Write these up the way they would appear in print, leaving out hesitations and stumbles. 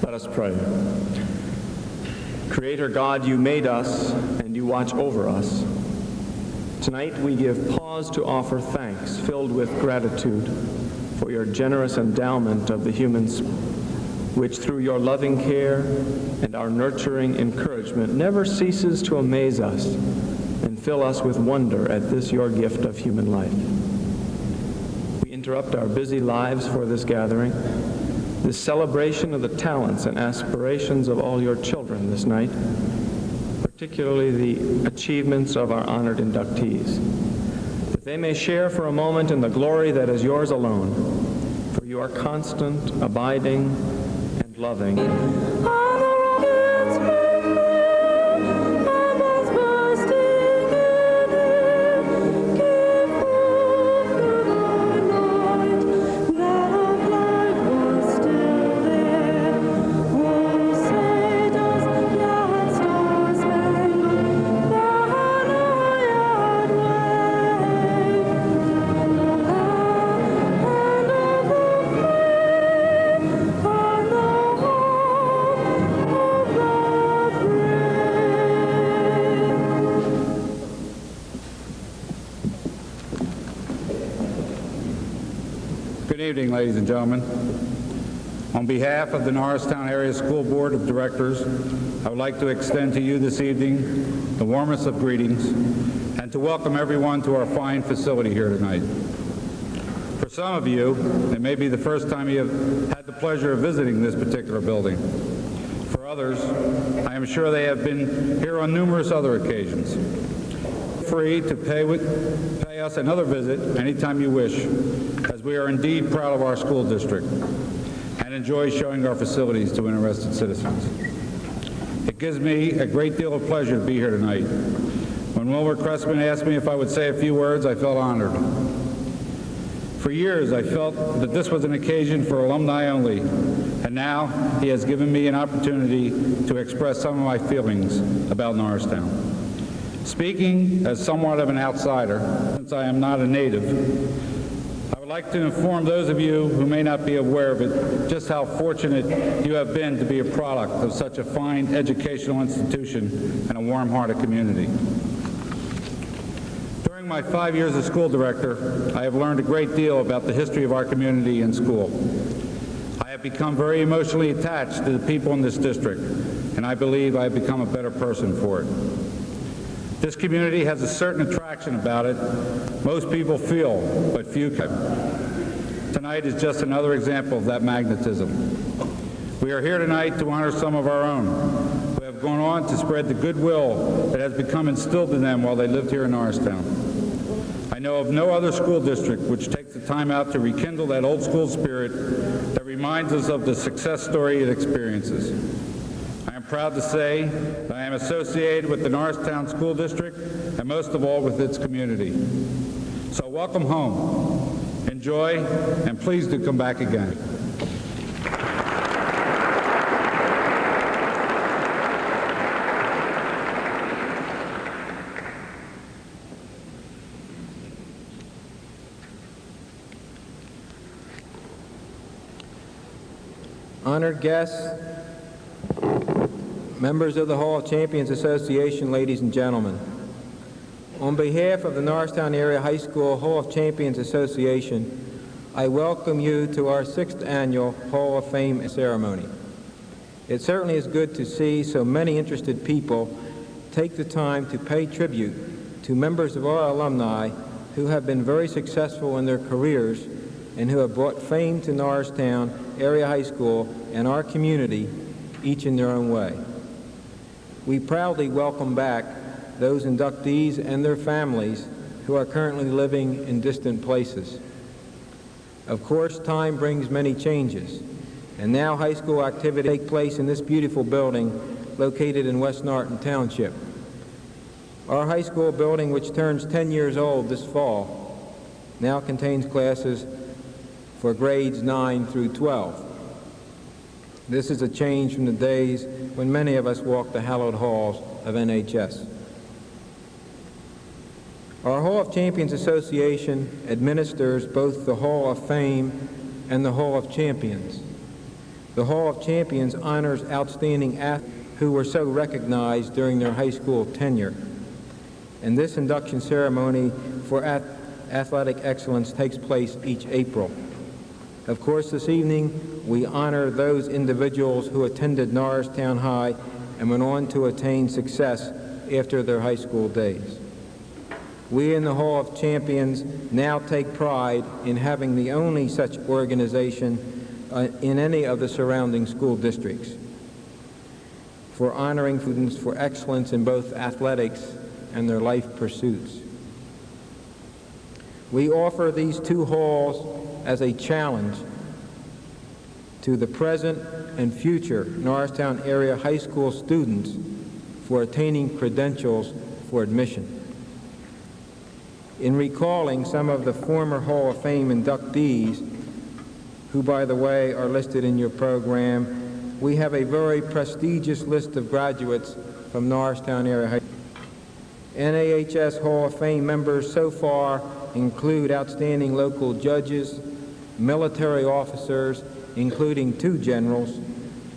Let us pray. Creator God, you made us and you watch over us. Tonight we give pause to offer thanks filled with gratitude for your generous endowment of the human spirit, which through your loving care and our nurturing encouragement never ceases to amaze us and fill us with wonder at this your gift of human life. We interrupt our busy lives for this gathering, this celebration of the talents and aspirations of all your children this night, particularly the achievements of our honored inductees, that they may share for a moment in the glory that is yours alone, for you are constant, abiding, and loving. Good evening, ladies and gentlemen. On behalf of the Norristown Area School Board of Directors, I would like to extend to you this evening the warmest of greetings and to welcome everyone to our fine facility here tonight. For some of you, it may be the first time you have had the pleasure of visiting this particular building. For others, I am sure they have been here on numerous other occasions. Free to pay us another visit anytime you wish, as we are indeed proud of our school district and enjoy showing our facilities to interested citizens. It gives me a great deal of pleasure to be here tonight. When Wilbur Cressman asked me if I would say a few words, I felt honored. For years, I felt that this was an occasion for alumni only, and now he has given me an opportunity to express some of my feelings about Norristown. Speaking as somewhat of an outsider, since I am not a native, I would like to inform those of you who may not be aware of it just how fortunate you have been to be a product of such a fine educational institution and a warm-hearted community. During my 5 years as school director, I have learned a great deal about the history of our community and school. I have become very emotionally attached to the people in this district, and I believe I have become a better person for it. This community has a certain attraction about it most people feel, but few can. Tonight is just another example of that magnetism. We are here tonight to honor some of our own who have gone on to spread the goodwill that has become instilled in them while they lived here in Norristown. I know of no other school district which takes the time out to rekindle that old school spirit that reminds us of the success story it experiences. I am proud to say that I am associated with the Norristown School District and most of all with its community. So welcome home, enjoy, and please do come back again. Honored guests, members of the Hall of Champions Association, ladies and gentlemen. On behalf of the Norristown Area High School Hall of Champions Association, I welcome you to our 6th annual Hall of Fame ceremony. It certainly is good to see so many interested people take the time to pay tribute to members of our alumni who have been very successful in their careers and who have brought fame to Norristown Area High School and our community, each in their own way. We proudly welcome back those inductees and their families who are currently living in distant places. Of course, time brings many changes, and now high school activities take place in this beautiful building located in West Norton Township. Our high school building, which turns 10 years old this fall, now contains classes for grades 9 through 12. This is a change from the days when many of us walked the hallowed halls of NHS. Our Hall of Champions Association administers both the Hall of Fame and the Hall of Champions. The Hall of Champions honors outstanding athletes who were so recognized during their high school tenure. And this induction ceremony for athletic excellence takes place each April. Of course, this evening we honor those individuals who attended Norristown High and went on to attain success after their high school days. We in the Hall of Champions now take pride in having the only such organization in any of the surrounding school districts for honoring students for excellence in both athletics and their life pursuits. We offer these two halls as a challenge to the present and future Norristown area high school students for attaining credentials for admission. In recalling some of the former Hall of Fame inductees, who, by the way, are listed in your program, we have a very prestigious list of graduates from Norristown area high school. NAHS Hall of Fame members so far include outstanding local judges, military officers, including 2 generals,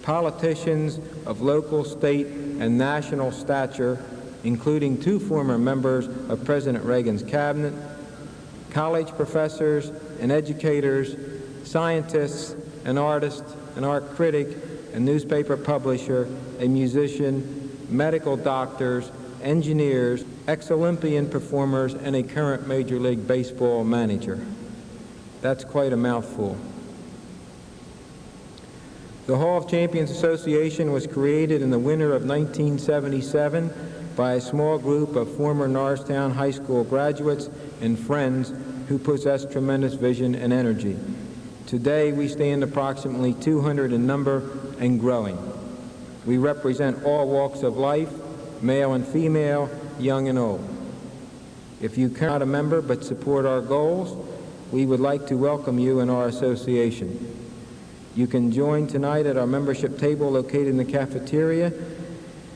politicians of local, state, and national stature, including 2 former members of President Reagan's cabinet, college professors and educators, scientists, an artist, an art critic, a newspaper publisher, a musician, medical doctors, engineers, ex-Olympian performers, and a current Major League Baseball manager. That's quite a mouthful. The Hall of Champions Association was created in the winter of 1977 by a small group of former Norristown High School graduates and friends who possess tremendous vision and energy. Today, we stand approximately 200 in number and growing. We represent all walks of life, male and female, young and old. If you are not a member but support our goals, we would like to welcome you in our association. You can join tonight at our membership table located in the cafeteria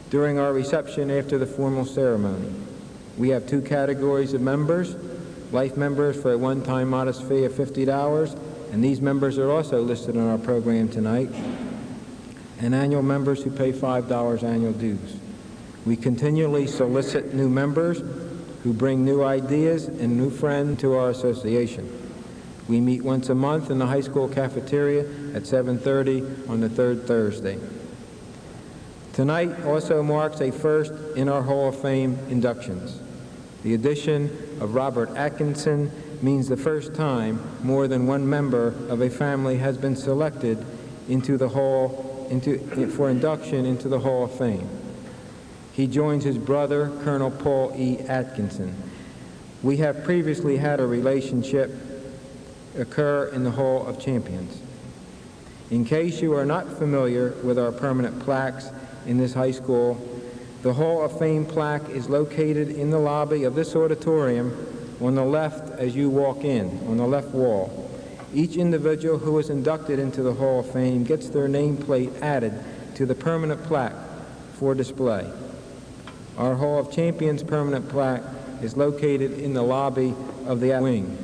during our reception after the formal ceremony. We have 2 categories of members: life members for a one-time modest fee of $50, and these members are also listed on our program tonight, and annual members who pay $5 annual dues. We continually solicit new members who bring new ideas and new friends to our association. We meet once a month in the high school cafeteria at 7:30 on the 3rd Thursday. Tonight also marks a first in our Hall of Fame inductions. The addition of Robert Atkinson means the first time more than one member of a family has been selected into the for induction into the Hall of Fame. He joins his brother, Colonel Paul E. Atkinson. We have previously had a relationship occur in the Hall of Champions. In case you are not familiar with our permanent plaques in this high school, the Hall of Fame plaque is located in the lobby of this auditorium on the left as you walk in, on the left wall. Each individual who is inducted into the Hall of Fame gets their nameplate added to the permanent plaque for display. Our Hall of Champions permanent plaque is located in the lobby of the wing.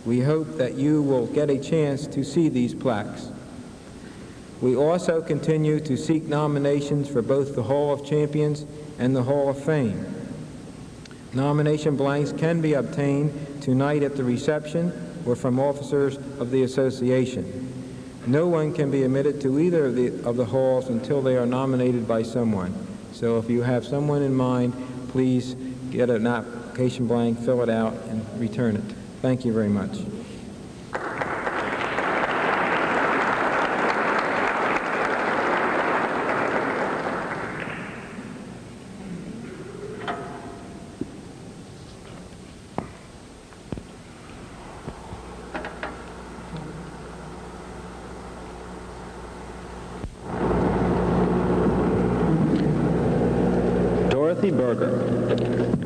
We hope that you will get a chance to see these plaques. We also continue to seek nominations for both the Hall of Champions and the Hall of Fame. Nomination blanks can be obtained tonight at the reception or from officers of the association. No one can be admitted to either of the halls until they are nominated by someone. So if you have someone in mind, please get an application blank, fill it out, and return it. Thank you very much.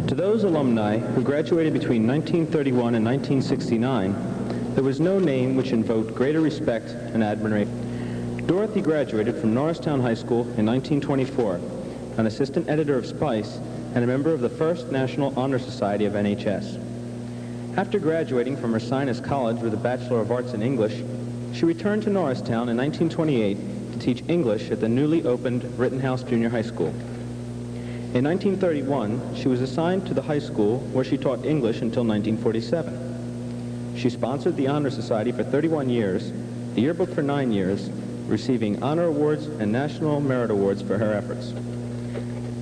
To those alumni who graduated between 1931 and 1969, there was no name which invoked greater respect and admiration. Dorothy graduated from Norristown High School in 1924, an assistant editor of Spice and a member of the First National Honor Society of NHS. After graduating from Ursinus College with a Bachelor of Arts in English, she returned to Norristown in 1928 to teach English at the newly opened Rittenhouse Junior High School. In 1931, she was assigned to the high school where she taught English until 1947. She sponsored the Honor Society for 31 years, the yearbook for 9 years, receiving honor awards and national merit awards for her efforts.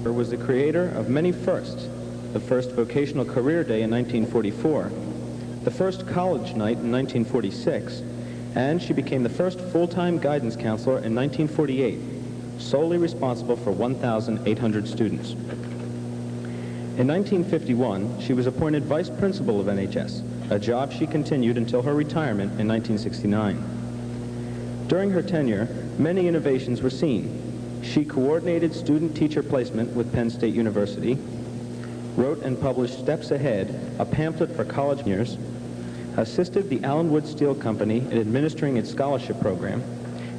She was the creator of many firsts: the first vocational career day in 1944, the first college night in 1946, and she became the first full-time guidance counselor in 1948, solely responsible for 1,800 students. In 1951, she was appointed vice principal of NHS, a job she continued until her retirement in 1969. During her tenure, many innovations were seen. She coordinated student-teacher placement with Penn State University, wrote and published Steps Ahead, a pamphlet for college seniors, assisted the Allen Wood Steel Company in administering its scholarship program,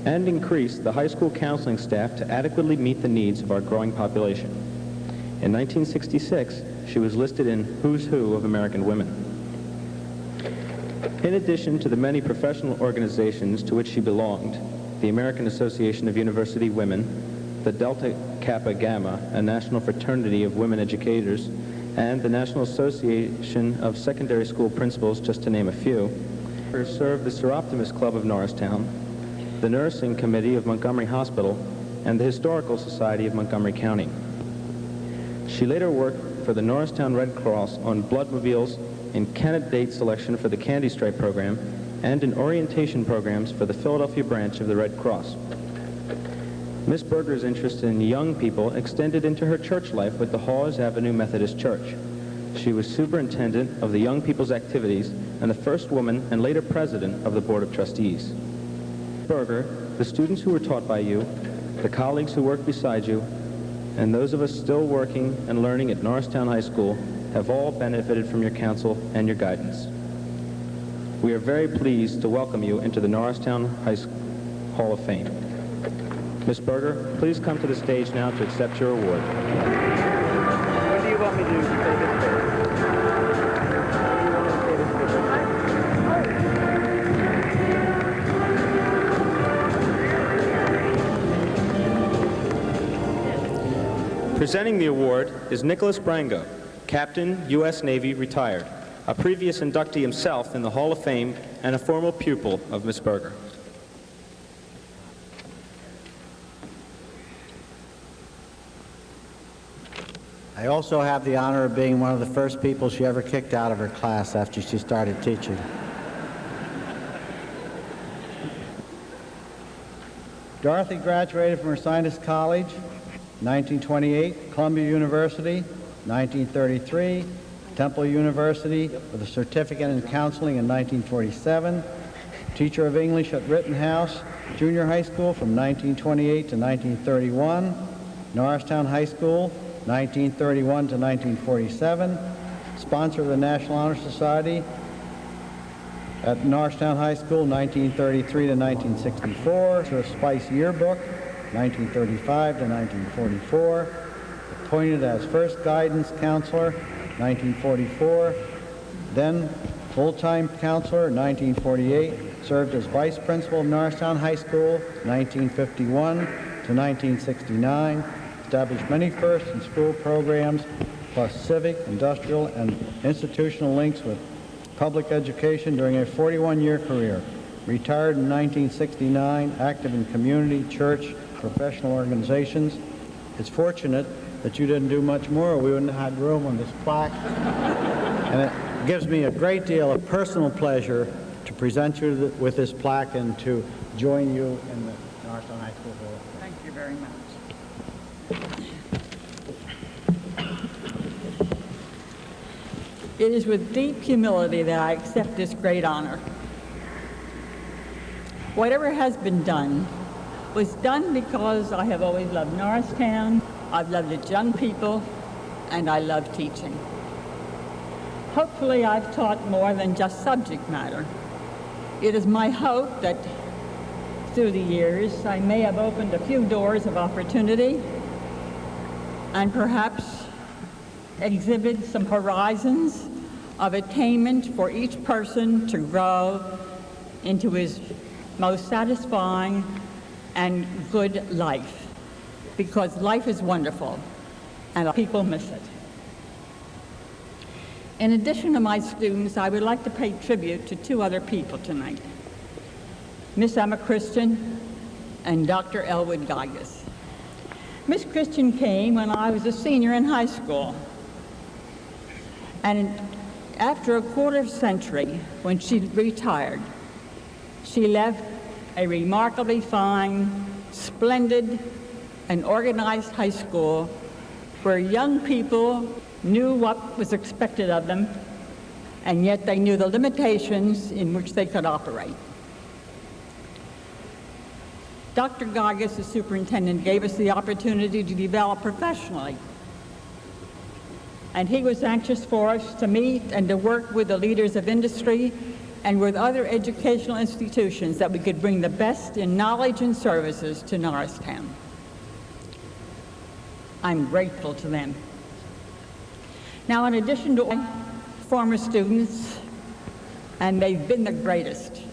and increased the high school counseling staff to adequately meet the needs of our growing population. In 1966, she was listed in Who's Who of American Women. In addition to the many professional organizations to which she belonged, the American Association of University Women, the Delta Kappa Gamma, a national fraternity of women educators, and the National Association of Secondary School Principals, just to name a few, served the Seroptimus Club of Norristown, the Nursing Committee of Montgomery Hospital, and the Historical Society of Montgomery County. She later worked for the Norristown Red Cross on bloodmobiles, in candidate selection for the Candy Stripe program, and in orientation programs for the Philadelphia branch of the Red Cross. Miss Berger's interest in young people extended into her church life with the Hawes Avenue Methodist Church. She was superintendent of the young people's activities and the first woman and later president of the Board of Trustees. Berger, the students who were taught by you, the colleagues who worked beside you, and those of us still working and learning at Norristown High School have all benefited from your counsel and your guidance. We are very pleased to welcome you into the Norristown High School Hall of Fame. Ms. Berger, please come to the stage now to accept your award. What do you want me to do? Take it first. Presenting the award is Nicholas Brango, Captain, U.S. Navy, retired, a previous inductee himself in the Hall of Fame and a former pupil of Miss Berger. I also have the honor of being one of the first people she ever kicked out of her class after she started teaching. Dorothy graduated from Ursinus College, 1928, Columbia University, 1933, Temple University with a certificate in counseling in 1947, teacher of English at Rittenhouse Junior High School from 1928 to 1931, Norristown High School, 1931 to 1947, sponsor of the National Honor Society at Norristown High School, 1933 to 1964, to a Spice Yearbook, 1935 to 1944, appointed as first guidance counselor, 1944, then full-time counselor, 1948, served as vice principal of Norristown High School, 1951 to 1969, established many firsts in school programs, plus civic, industrial, and institutional links with public education during a 41-year career. Retired in 1969, active in community, church, professional organizations. It's fortunate that you didn't do much more, or we wouldn't have had room on this plaque. And it gives me a great deal of personal pleasure to present you with this plaque and to join you in the Norristown High School Hall of Fame. Thank you very much. It is with deep humility that I accept this great honor. Whatever has been done was done because I have always loved Norristown, I've loved its young people, and I love teaching. Hopefully I've taught more than just subject matter. It is my hope that through the years I may have opened a few doors of opportunity and perhaps exhibit some horizons of attainment for each person to grow into his most satisfying and good life, because life is wonderful and people miss it. In addition to my students, I would like to pay tribute to two other people tonight, Miss Emma Christian and Dr. Elwood Geiges. Miss Christian came when I was a senior in high school, and after a quarter century, when she retired, she left a remarkably fine, splendid, and organized high school where young people knew what was expected of them, and yet they knew the limitations in which they could operate. Dr. Geiges, the superintendent, gave us the opportunity to develop professionally, and he was anxious for us to meet and to work with the leaders of industry and with other educational institutions that we could bring the best in knowledge and services to Norristown. I'm grateful to them. Now, in addition to my former students, and they've been the greatest,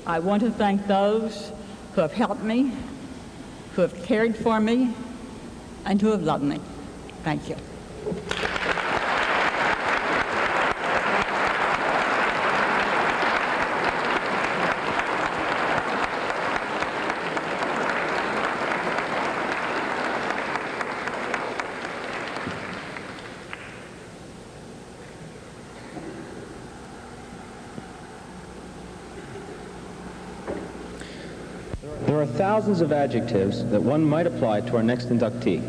I want to thank those who have helped me, who have cared for me, and who have loved me. Thank you. There are thousands of adjectives that one might apply to our next inductee,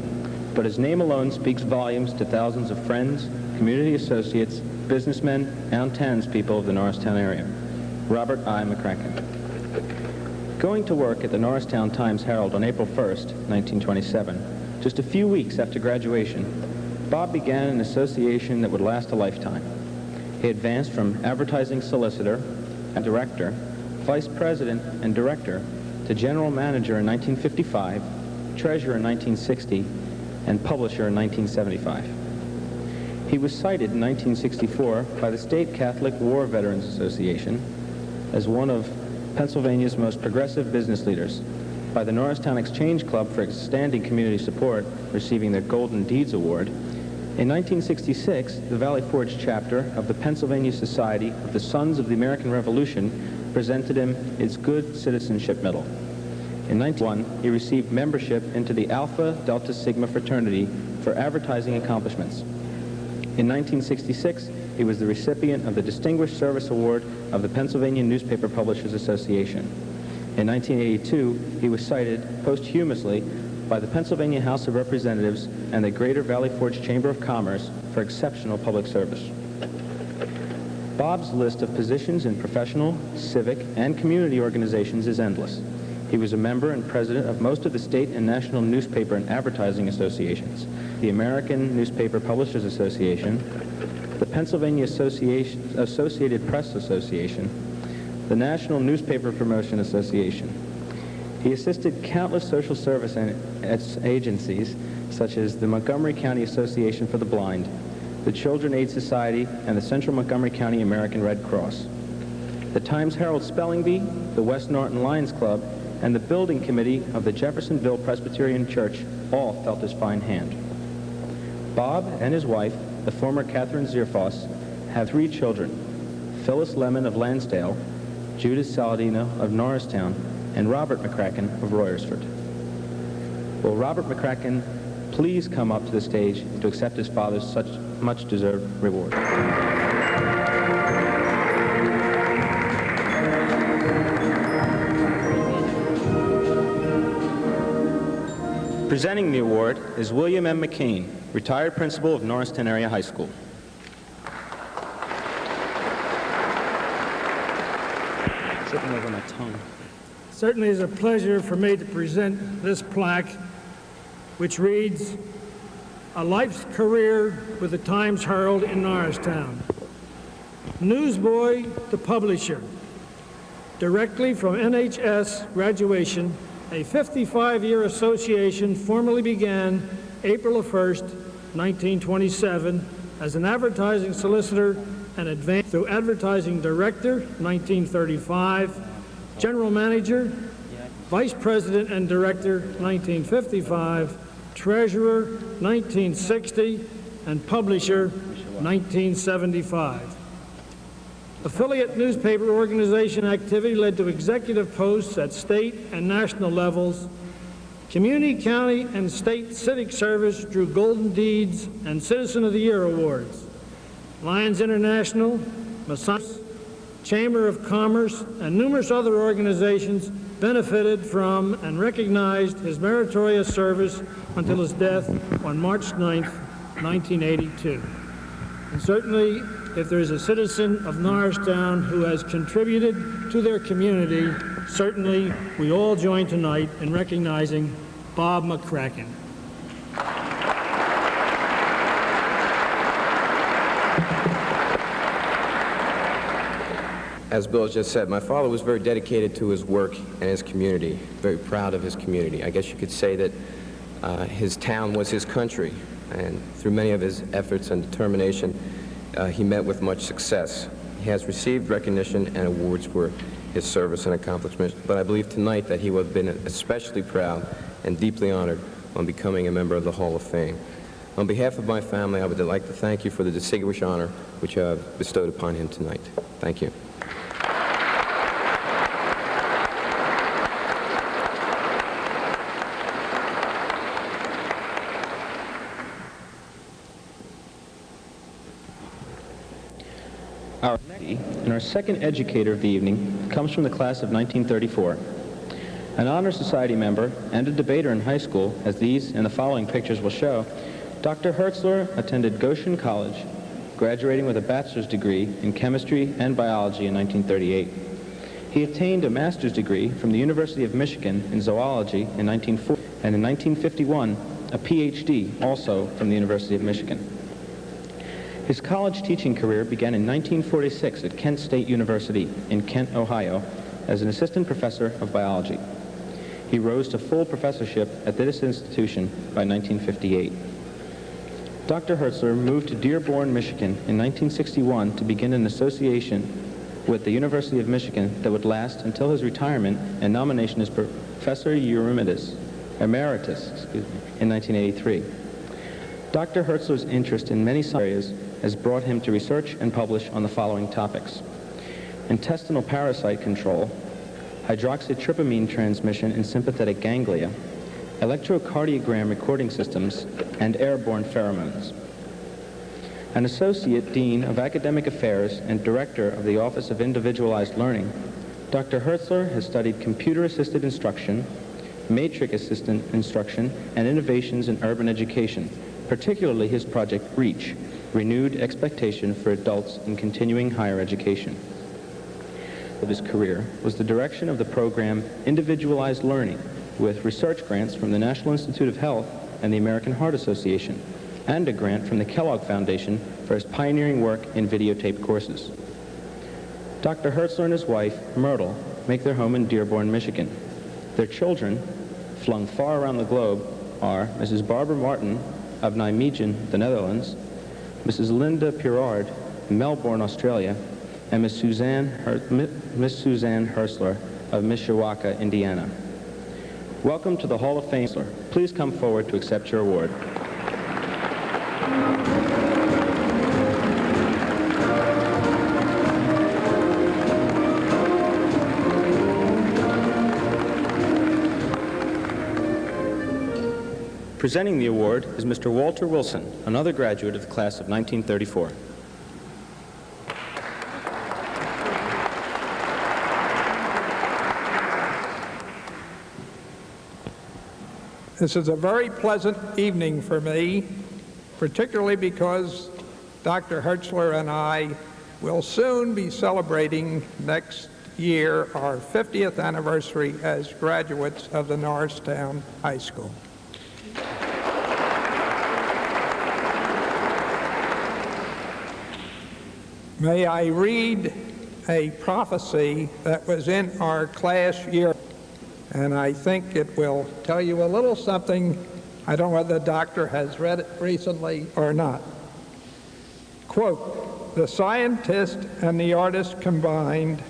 but his name alone speaks volumes to thousands of friends, community associates, businessmen, and townspeople of the Norristown area. Robert I. McCracken. Going to work at the Norristown Times-Herald on April 1st, 1927, just a few weeks after graduation, Bob began an association that would last a lifetime. He advanced from advertising solicitor and director, vice president and director, to general manager in 1955, treasurer in 1960, and publisher in 1975. He was cited in 1964 by the State Catholic War Veterans Association as one of Pennsylvania's most progressive business leaders, by the Norristown Exchange Club for outstanding community support, receiving their Golden Deeds Award. In 1966, the Valley Forge chapter of the Pennsylvania Society of the Sons of the American Revolution presented him its Good Citizenship Medal. In 1991, he received membership into the Alpha Delta Sigma fraternity for advertising accomplishments. In 1966, he was the recipient of the Distinguished Service Award of the Pennsylvania Newspaper Publishers Association. In 1982, he was cited posthumously by the Pennsylvania House of Representatives and the Greater Valley Forge Chamber of Commerce for exceptional public service. Bob's list of positions in professional, civic, and community organizations is endless. He was a member and president of most of the state and national newspaper and advertising associations, the American Newspaper Publishers Association, the Pennsylvania Associated Press Association, the National Newspaper Promotion Association. He assisted countless social service agencies, such as the Montgomery County Association for the Blind, the Children Aid Society, and the Central Montgomery County American Red Cross. The Times-Herald Spelling Bee, the West Norton Lions Club, and the building committee of the Jeffersonville Presbyterian Church all felt his fine hand. Bob and his wife, the former Catherine Zierfoss, have 3 children, Phyllis Lemon of Lansdale, Judith Saladino of Norristown, and Robert McCracken of Royersford. Will Robert McCracken please come up to the stage to accept his father's such much-deserved reward? Presenting the award is William M. McCain, retired principal of Norristown Area High School. Slipping over my tongue. Certainly is a pleasure for me to present this plaque, which reads, "A Life's Career with the Times-Herald in Norristown. Newsboy to publisher. Directly from NHS graduation, a 55-year association formally began April 1st, 1927, as an advertising solicitor and advanced through advertising director, 1935, General Manager, Vice President and Director, 1955, Treasurer, 1960, and Publisher, 1975. Affiliate newspaper organization activity led to executive posts at state and national levels. Community, county, and state civic service drew Golden Deeds and Citizen of the Year awards. Lions International, Masonic, Chamber of Commerce, and numerous other organizations benefited from and recognized his meritorious service until his death on March 9, 1982. And certainly, if there is a citizen of Norristown who has contributed to their community, certainly we all join tonight in recognizing Bob McCracken. As Bill just said, my father was very dedicated to his work and his community, very proud of his community. I guess you could say that his town was his country, and through many of his efforts and determination, he met with much success. He has received recognition and awards for his service and accomplishments, but I believe tonight that he would have been especially proud and deeply honored on becoming a member of the Hall of Fame. On behalf of my family, I would like to thank you for the distinguished honor which you have bestowed upon him tonight. Thank you. Our second educator of the evening comes from the class of 1934. An Honor Society member and a debater in high school, as these and the following pictures will show, Dr. Hertzler attended Goshen College, graduating with a bachelor's degree in chemistry and biology in 1938. He obtained a master's degree from the University of Michigan in zoology in 1940, and in 1951, a PhD also from the University of Michigan. His college teaching career began in 1946 at Kent State University in Kent, Ohio, as an assistant professor of biology. He rose to full professorship at this institution by 1958. Dr. Hertzler moved to Dearborn, Michigan in 1961 to begin an association with the University of Michigan that would last until his retirement and nomination as Professor Emeritus in 1983. Dr. Hertzler's interest in many areas has brought him to research and publish on the following topics: intestinal parasite control, hydroxytrypamine transmission in sympathetic ganglia, electrocardiogram recording systems, and airborne pheromones. An Associate Dean of Academic Affairs and Director of the Office of Individualized Learning, Dr. Hertzler has studied computer-assisted instruction, matrix-assisted instruction, and innovations in urban education, particularly his project REACH, Renewed Expectation for Adults in Continuing Higher Education. Of his career was the direction of the program Individualized Learning, with research grants from the National Institute of Health and the American Heart Association, and a grant from the Kellogg Foundation for his pioneering work in videotape courses. Dr. Hertzler and his wife, Myrtle, make their home in Dearborn, Michigan. Their children, flung far around the globe, are Mrs. Barbara Martin of Nijmegen, the Netherlands, Mrs. Linda Pirard, Melbourne, Australia, and Miss Suzanne Hertzler of Mishawaka, Indiana. Welcome to the Hall of Fame. Please come forward to accept your award. Presenting the award is Mr. Walter Wilson, another graduate of the class of 1934. This is a very pleasant evening for me, particularly because Dr. Hertzler and I will soon be celebrating next year our 50th anniversary as graduates of the Norristown High School. May I read a prophecy that was in our class year, and I think it will tell you a little something. I don't know whether the doctor has read it recently or not. Quote, "The scientist and the artist combined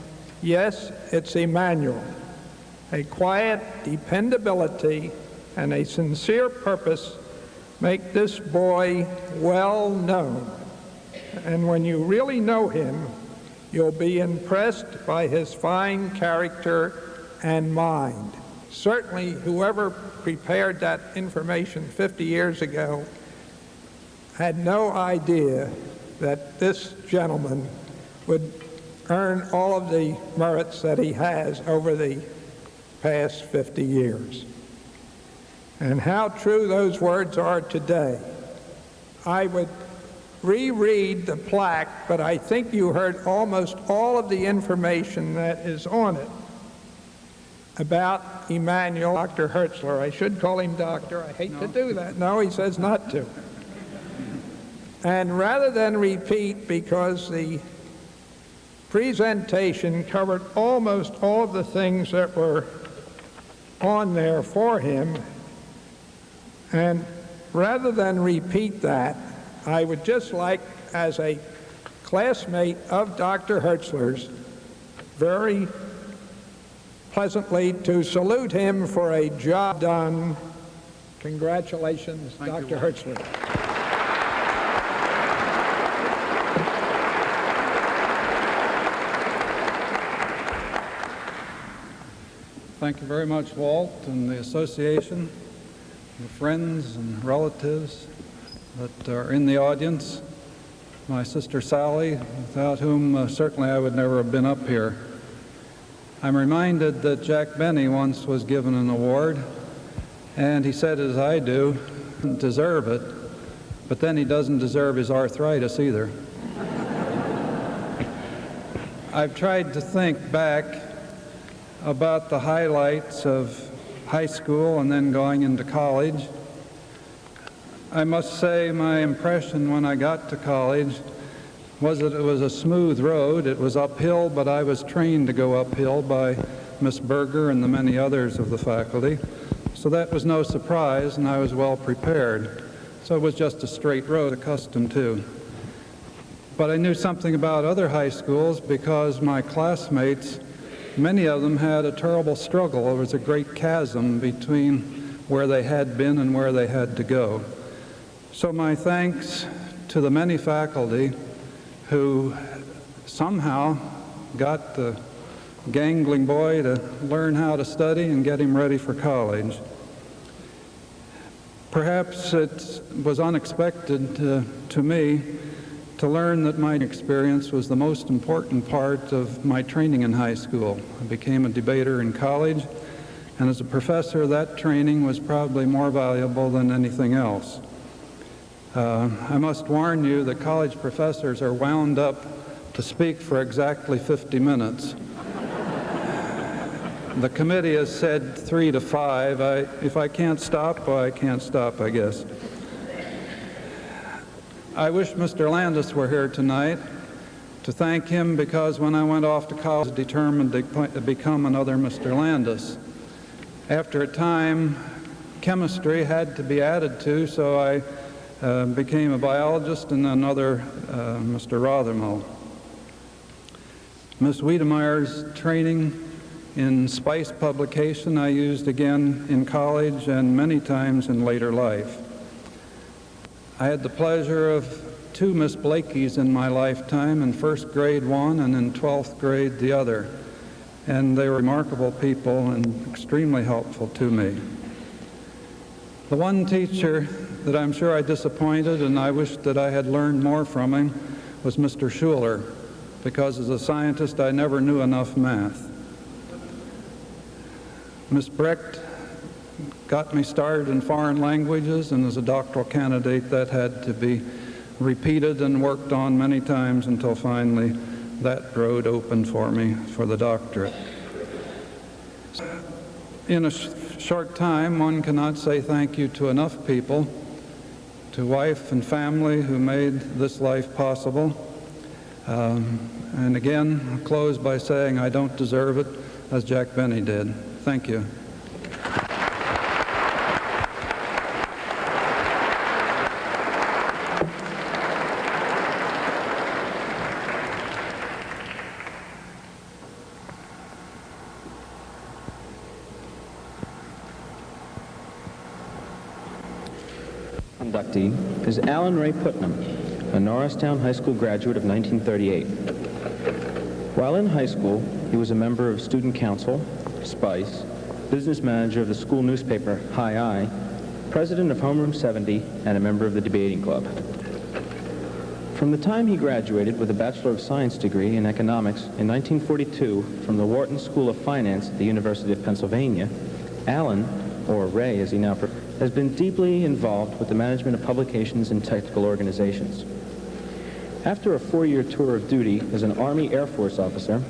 Yes, it's Emmanuel. A quiet dependability and a sincere purpose make this boy well known. And when you really know him, you'll be impressed by his fine character and mind. Certainly, whoever prepared that information 50 years ago had no idea that this gentleman would earn all of the merits that he has over the past 50 years. And how true those words are today. I would reread the plaque, but I think you heard almost all of the information that is on it about Emmanuel. Dr. Hertzler. I should call him doctor. I hate to do that. No, he says not to. And rather than repeat, because the presentation covered almost all of the things that were on there for him, and rather than repeat that, I would just like, as a classmate of Dr. Hertzler's, very pleasantly to salute him for a job done. Congratulations, Dr. Hertzler. Thank you very much, Walt, and the association, the friends and relatives that are in the audience, my sister Sally, without whom certainly I would never have been up here. I'm reminded that Jack Benny once was given an award, and he said, as I do, doesn't deserve it, but then he doesn't deserve his arthritis either. I've tried to think back about the highlights of high school and then going into college. I must say my impression when I got to college was that it was a smooth road. It was uphill, but I was trained to go uphill by Miss Berger and the many others of the faculty. So that was no surprise, and I was well prepared. So it was just a straight road, accustomed to. But I knew something about other high schools because my classmates, many of them had a terrible struggle. There was a great chasm between where they had been and where they had to go. So my thanks to the many faculty who somehow got the gangling boy to learn how to study and get him ready for college. Perhaps it was unexpected to me to learn that my experience was the most important part of my training in high school. I became a debater in college, and as a professor, that training was probably more valuable than anything else. I must warn you that college professors are wound up to speak for exactly 50 minutes. The committee has said 3 to 5. If I can't stop, well, I can't stop, I guess. I wish Mr. Landis were here tonight to thank him, because when I went off to college, I was determined to become another Mr. Landis. After a time, chemistry had to be added to, so I became a biologist and another Mr. Rothermel. Ms. Wiedemeyer's training in spice publication I used again in college and many times in later life. I had the pleasure of 2 Miss Blakeys in my lifetime, in first grade one and in 12th grade the other. And they were remarkable people and extremely helpful to me. The one teacher that I'm sure I disappointed and I wish that I had learned more from him was Mr. Schuler, because as a scientist I never knew enough math. Miss Brecht got me started in foreign languages, and as a doctoral candidate that had to be repeated and worked on many times until finally that road opened for me for the doctorate. In a short time, one cannot say thank you to enough people, to wife and family who made this life possible. And again, I'll close by saying I don't deserve it, as Jack Benny did. Thank you. inductee is Alan Ray Putnam, a Norristown High School graduate of 1938. While in high school, he was a member of student council, SPICE, business manager of the school newspaper High I, president of Homeroom 70, and a member of the debating club. From the time he graduated with a Bachelor of Science degree in economics in 1942 from the Wharton School of Finance at the University of Pennsylvania, Alan, or Ray as he now prefers, has been deeply involved with the management of publications and technical organizations. After a 4-year tour of duty as an Army Air Force officer,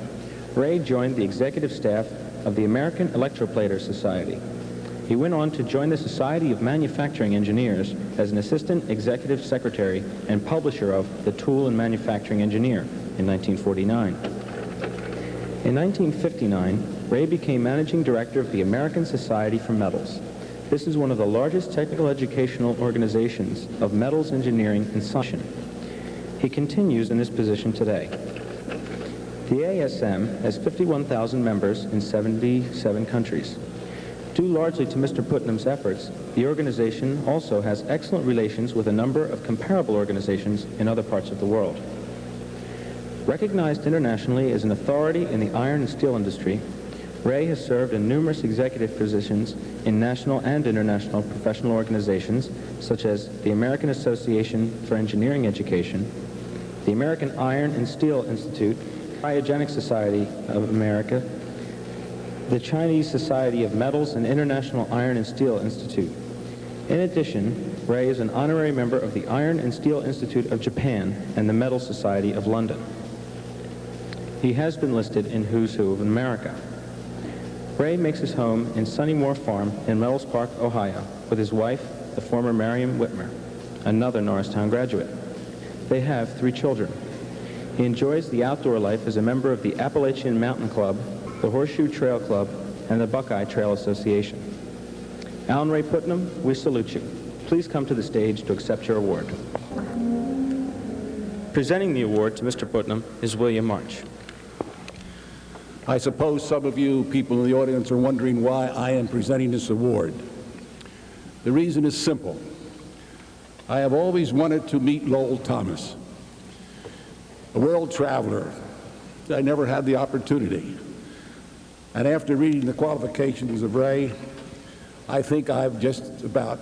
Ray joined the executive staff of the American Electroplater Society. He went on to join the Society of Manufacturing Engineers as an assistant executive secretary and publisher of The Tool and Manufacturing Engineer in 1949. In 1959, Ray became managing director of the American Society for Metals. This is one of the largest technical educational organizations of metals engineering and science. He continues in this position today. The ASM has 51,000 members in 77 countries. Due largely to Mr. Putnam's efforts, the organization also has excellent relations with a number of comparable organizations in other parts of the world. Recognized internationally as an authority in the iron and steel industry, Ray has served in numerous executive positions in national and international professional organizations such as the American Association for Engineering Education, the American Iron and Steel Institute, Cryogenic Society of America, the Chinese Society of Metals, and International Iron and Steel Institute. In addition, Ray is an honorary member of the Iron and Steel Institute of Japan and the Metal Society of London. He has been listed in Who's Who of America. Ray makes his home in Sunnymore Farm in Melrose Park, Ohio, with his wife, the former Marion Whitmer, another Norristown graduate. They have 3 children. He enjoys the outdoor life as a member of the Appalachian Mountain Club, the Horseshoe Trail Club, and the Buckeye Trail Association. Alan Ray Putnam, we salute you. Please come to the stage to accept your award. Presenting the award to Mr. Putnam is William March. I suppose some of you people in the audience are wondering why I am presenting this award. The reason is simple. I have always wanted to meet Lowell Thomas, a world traveler. I never had the opportunity. And after reading the qualifications of Ray, I think I've just about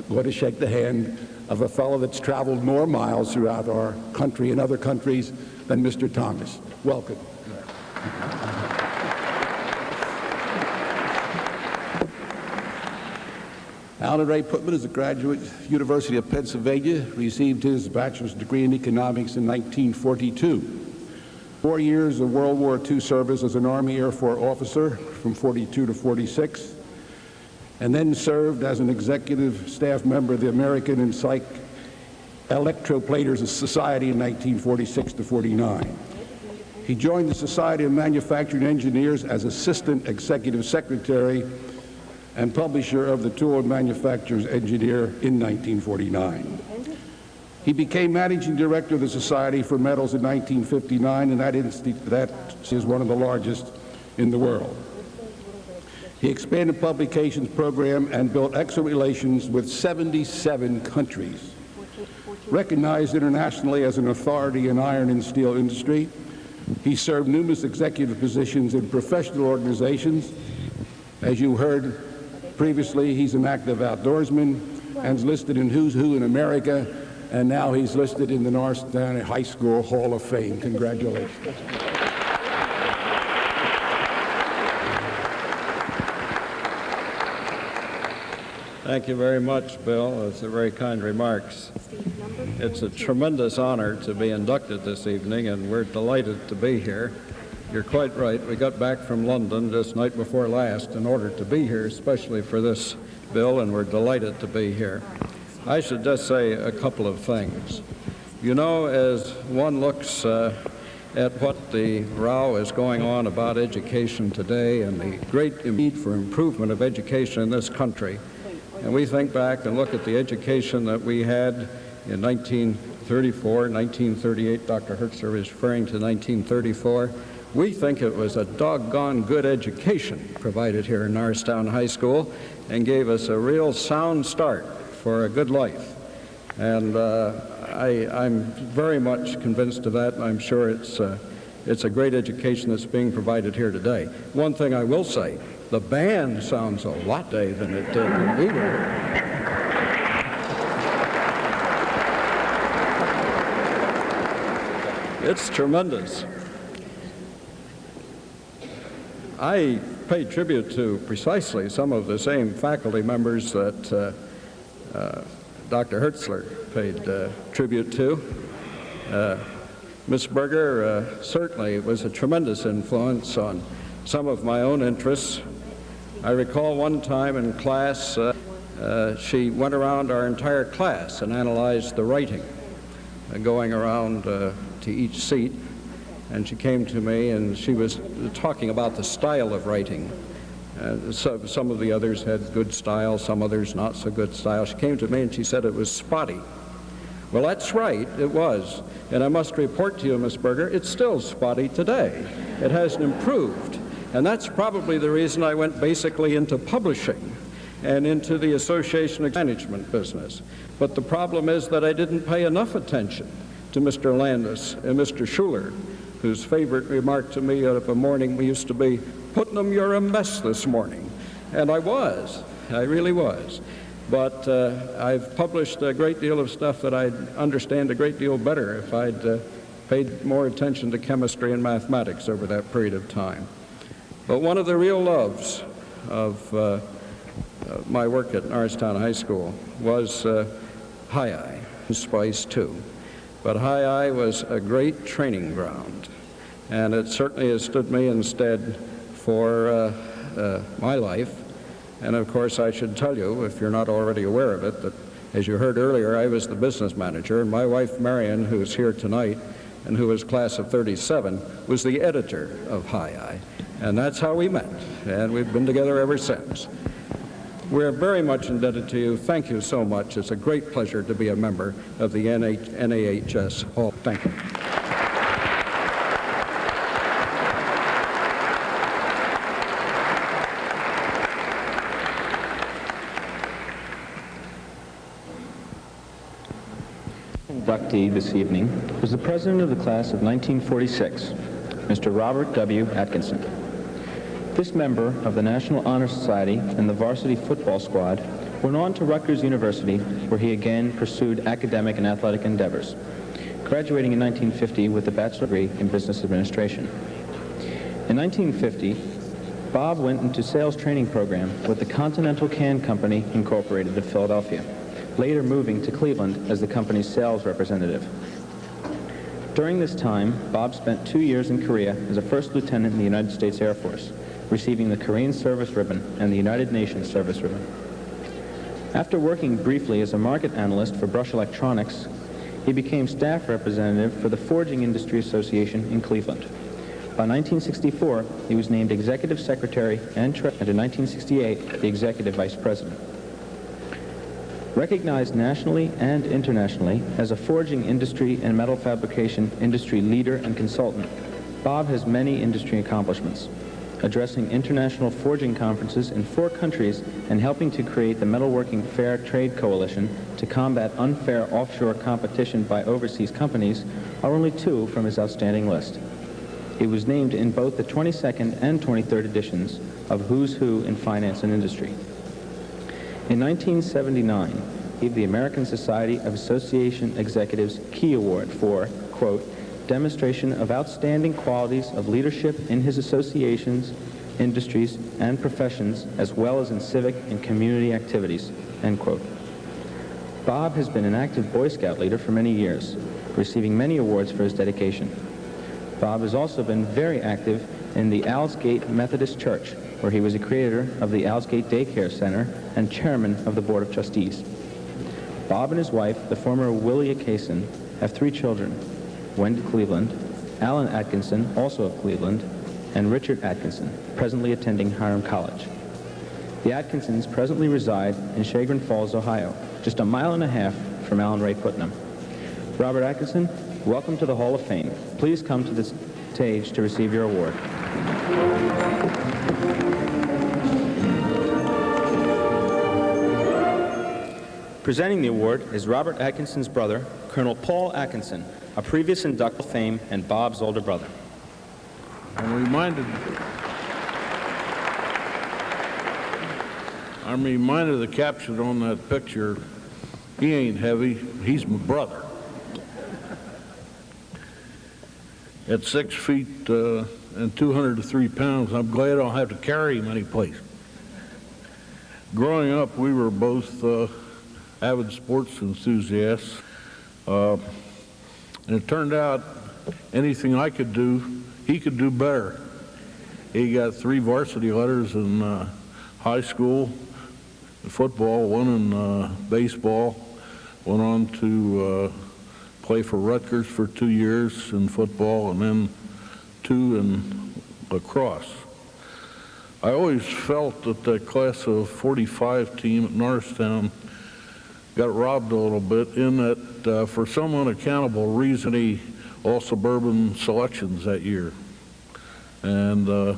going to shake the hand of a fellow that's traveled more miles throughout our country and other countries than Mr. Thomas. Welcome. Alan Ray Putnam is a graduate, University of Pennsylvania, received his bachelor's degree in economics in 1942. 4 years of World War II service as an Army Air Force officer from 42 to 46, and then served as an executive staff member of the American Electroplaters Society in 1946 to 49. He joined the Society of Manufacturing Engineers as assistant executive secretary and publisher of the Tool and Manufacturers Engineer in 1949. He became managing director of the Society for Metals in 1959, and that is one of the largest in the world. He expanded publications program and built excellent relations with 77 countries. Recognized internationally as an authority in iron and steel industry, he served numerous executive positions in professional organizations. As you heard previously, he's an active outdoorsman and is listed in Who's Who in America, and now he's listed in the Norristown High School Hall of Fame. Congratulations. Thank you very much, Bill. Those are very kind remarks. It's a tremendous honor to be inducted this evening, and we're delighted to be here. You're quite right. We got back from London just night before last in order to be here, especially for this bill, and we're delighted to be here. I should just say a couple of things. You know, as one looks at what the row is going on about education today and the great need for improvement of education in this country, and we think back and look at the education that we had in 1934, 1938, Dr. Hertzler is referring to 1934, we think it was a doggone good education provided here in Norristown High School and gave us a real sound start for a good life. And I'm very much convinced of that, and I'm sure it's a great education that's being provided here today. One thing I will say, the band sounds a lot better than it did when we were here. It's tremendous. I pay tribute to precisely some of the same faculty members that Dr. Hertzler paid tribute to. Ms. Berger certainly was a tremendous influence on some of my own interests. I recall one time in class, she went around our entire class and analyzed the writing, going around to each seat, and she came to me and she was talking about the style of writing. So some of the others had good style, some others not so good style. She came to me and she said it was spotty. Well, that's right, it was. And I must report to you, Ms. Berger, it's still spotty today. It hasn't improved. And that's probably the reason I went basically into publishing and into the association of management business. But the problem is that I didn't pay enough attention to Mr. Landis and Mr. Schuler, whose favorite remark to me of a morning used to be, "Putnam, you're a mess this morning." And I was. I really was. But I've published a great deal of stuff that I'd understand a great deal better if I'd paid more attention to chemistry and mathematics over that period of time. But one of the real loves of my work at Norristown High School was High-I, Spice too. But High-I was a great training ground, and it certainly has stood me in stead for my life. And of course, I should tell you, if you're not already aware of it, that as you heard earlier, I was the business manager, and my wife Marion, who's here tonight, and who was class of 37, was the editor of High-I. And that's how we met, and we've been together ever since. We're very much indebted to you. Thank you so much. It's a great pleasure to be a member of the NAHS Hall. Thank you. Inductee this evening was the president of the class of 1946, Mr. Robert W. Atkinson. This member of the National Honor Society and the varsity football squad went on to Rutgers University, where he again pursued academic and athletic endeavors, graduating in 1950 with a bachelor's degree in business administration. In 1950, Bob went into sales training program with the Continental Can Company Incorporated of Philadelphia, later moving to Cleveland as the company's sales representative. During this time, Bob spent 2 years in Korea as a first lieutenant in the United States Air Force, receiving the Korean Service Ribbon and the United Nations Service Ribbon. After working briefly as a market analyst for Brush Electronics, he became staff representative for the Forging Industry Association in Cleveland. By 1964, he was named executive secretary and in 1968, the executive vice president. Recognized nationally and internationally as a forging industry and metal fabrication industry leader and consultant, Bob has many industry accomplishments, addressing international forging conferences in 4 countries and helping to create the Metalworking Fair Trade Coalition to combat unfair offshore competition by overseas companies are only 2 from his outstanding list. He was named in both the 22nd and 23rd editions of Who's Who in Finance and Industry. In 1979, he gave the American Society of Association Executives Key Award for, quote, demonstration of outstanding qualities of leadership in his associations, industries, and professions, as well as in civic and community activities, end quote. Bob has been an active Boy Scout leader for many years, receiving many awards for his dedication. Bob has also been very active in the Alsgate Methodist Church, where he was a creator of the Alsgate Daycare Center and chairman of the Board of Trustees. Bob and his wife, the former Willie Kaysen, have 3 children, Wendy Cleveland, Alan Atkinson, also of Cleveland, and Richard Atkinson, presently attending Hiram College. The Atkinsons presently reside in Chagrin Falls, Ohio, just 1.5 miles from Allen Ray Putnam. Robert Atkinson, welcome to the Hall of Fame. Please come to the stage to receive your award. Presenting the award is Robert Atkinson's brother, Colonel Paul Atkinson, a previous inductor of fame and Bob's older brother. I'm reminded of the caption on that picture, he ain't heavy, he's my brother. At 6 feet and 203 pounds, I'm glad I don't have to carry him anyplace. Growing up, we were both avid sports enthusiasts. And it turned out anything I could do, he could do better. He got 3 varsity letters in high school, football, 1 in baseball, went on to play for Rutgers for 2 years in football, and then 2 in lacrosse. I always felt that the class of 45 team at Norristown got robbed a little bit in that for some unaccountable reason, he all-suburban selections that year. And I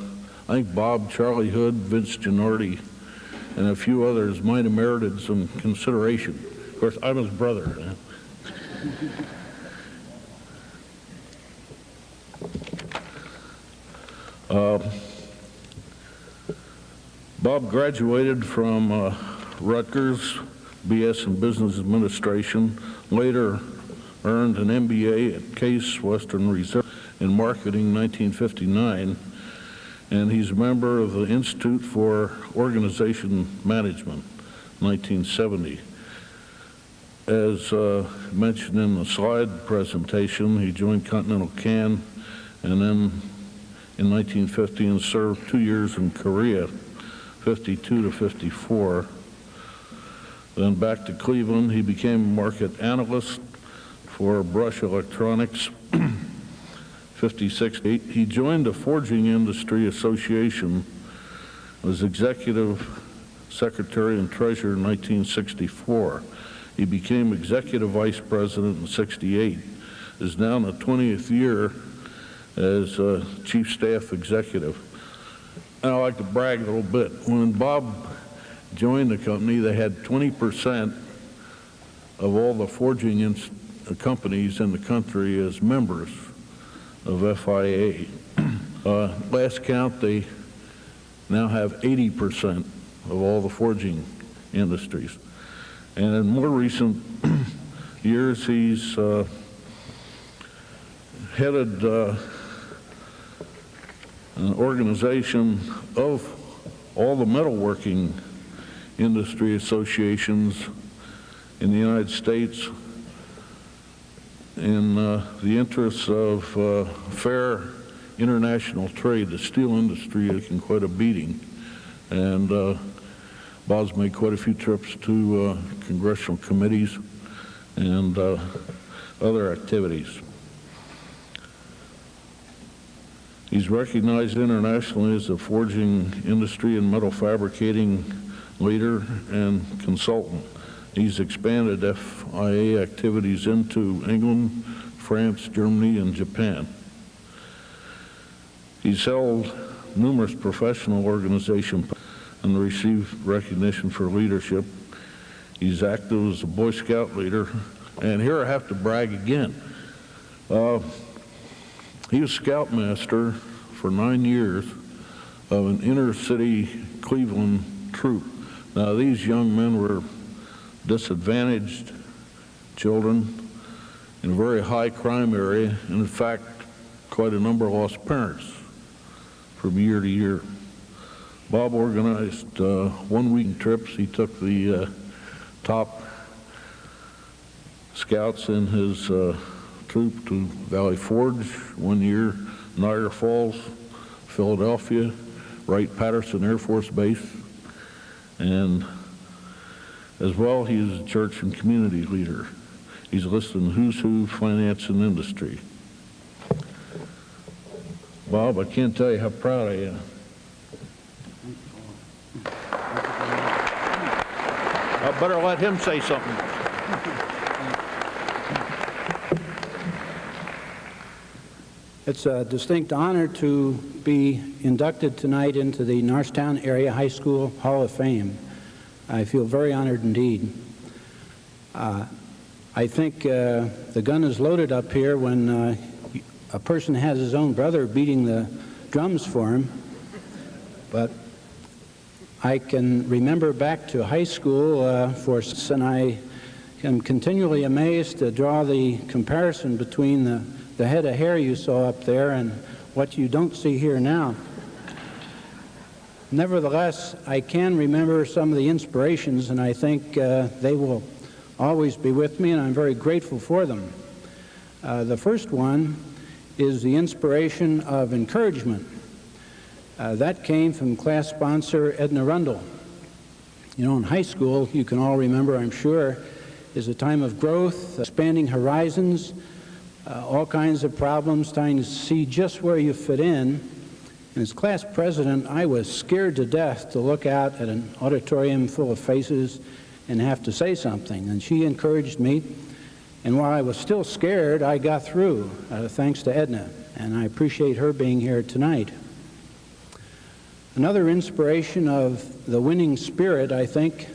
think Bob, Charlie Hood, Vince Ginordi, and a few others might have merited some consideration. Of course, I'm his brother. Bob graduated from Rutgers, BS in Business Administration, later earned an MBA at Case Western Reserve in Marketing 1959, and he's a member of the Institute for Organization Management 1970. As mentioned in the slide presentation, he joined Continental Can and then in 1950 served 2 years in Korea, 52 to 54. Then back to Cleveland, he became a market analyst for Brush Electronics, 56. He joined the Forging Industry Association, was executive secretary and treasurer in 1964. He became executive vice president in 68, is now in the 20th year as chief staff executive. And I'd like to brag a little bit. When Bob joined the company, they had 20% of all the forging companies in the country as members of FIA. Last count, they now have 80% of all the forging industries. And in more recent years, he's headed an organization of all the metalworking industry associations in the United States in the interests of fair international trade. The steel industry is taking quite a beating, and Bob's made quite a few trips to congressional committees and other activities. He's recognized internationally as a forging industry and metal fabricating leader and consultant. He's expanded FIA activities into England, France, Germany, and Japan. He's held numerous professional organizations and received recognition for leadership. He's active as a Boy Scout leader, and here I have to brag again. He was scoutmaster for 9 years of an inner city Cleveland troop. Now, these young men were disadvantaged children in a very high crime area, and in fact, quite a number lost parents from year to year. Bob organized 1-week trips. He took the top scouts in his troop to Valley Forge 1 year, Niagara Falls, Philadelphia, Wright-Patterson Air Force Base, and as well, he is a church and community leader. He's listed in Who's Who, Finance and Industry. Bob, I can't tell you how proud I am. I better let him say something. It's a distinct honor to be inducted tonight into the Norristown Area High School Hall of Fame. I feel very honored indeed. I think the gun is loaded up here when a person has his own brother beating the drums for him. But I can remember back to high school, and I am continually amazed to draw the comparison between the head of hair you saw up there and what you don't see here now. Nevertheless, I can remember some of the inspirations, and I think they will always be with me, and I'm very grateful for them. The first one is the inspiration of encouragement. That came from class sponsor Edna Rundle. You know, in high school, you can all remember, I'm sure, is a time of growth, expanding horizons, all kinds of problems, trying to see just where you fit in. And as class president, I was scared to death to look out at an auditorium full of faces and have to say something. And she encouraged me, and while I was still scared, I got through, thanks to Edna, and I appreciate her being here tonight. Another inspiration of the winning spirit, I think,